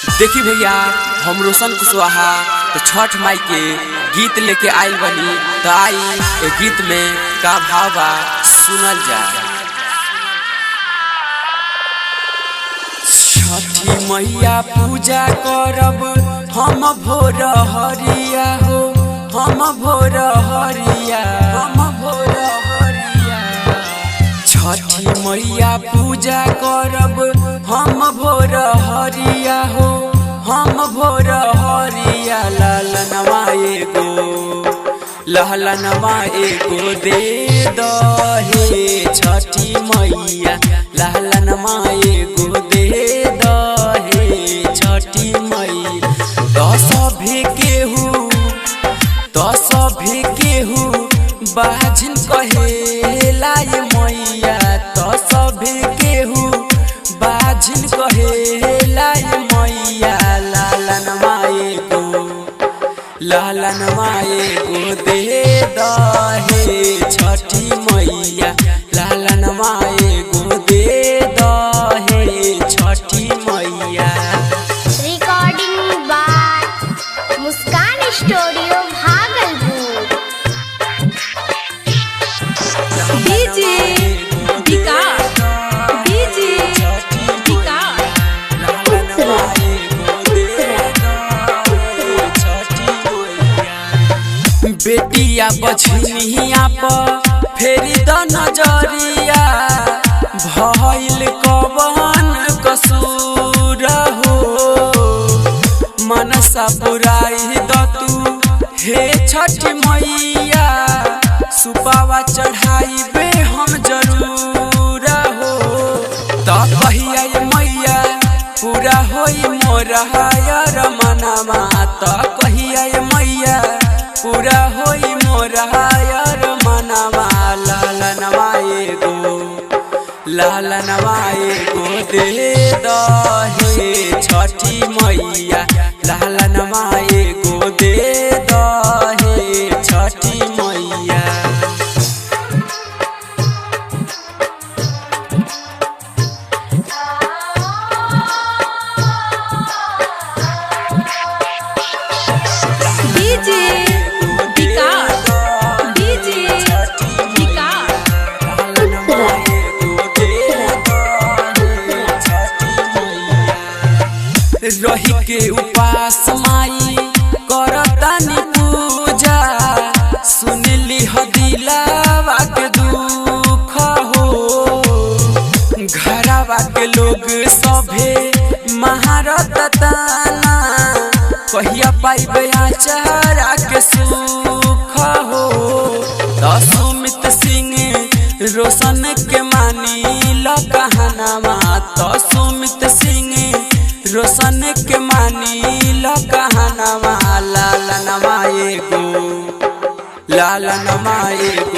देखी भैया हम रोशन कुशवाहा तो छठ माई के गीत लेके आइल बनी। तो आई ए गीत में का भाव बा सुनल जा। छठी मैया पूजा करब हम भोर हरिया हो, हम भोर हरिया, हम भोर हरिया। छठी मैया पूजा करब हम भोर हरिया हो, हम भोर हरिया। लालनवा एगो दे दहे छठी मैया, लालनवा एगो दे दहे छठी मैया। तो सभी केहू बाझिन कहेला ये मैया, तो सभी केहू बाझिन कहेला ये मैया। लालनवा एगो दे दहे छठी मैया, लालनवा एगो दे दहे Chhathi Maiya. Recording by Muskan studio Bhagalpur. DJ Vikas, DJ Vikas. बेटिया बछनिया पर फेरी द नजरिया, भइल कवन कसूर हो। मनसा पुराई द तू हे छठी मैया, सुपावा चढ़ाई बे हम जरूर हो। तो कहिया ये मैया पूरा होई मोरा हयर मनवा, तो कहिया ये मैया पूरा होई मोरा हयर मनवा। लालनवा एगो दे दहे छठी मैया, लालनवा एगो दे दहे छठी मैया। डीजे विकास, डीजे विकास। रही के उपास माई करतानी पूजा, सुनली ह दिलावा के दुख हो। घरवा के लोग सभे महारत ताना, कहिया पाइबे आचारा के सुख हो। तो सुमित सिंह रोशन के मानी ल कहनामा, तो सुमित सिंह रोशन के मानी ल कहनामा। लालनवा एगो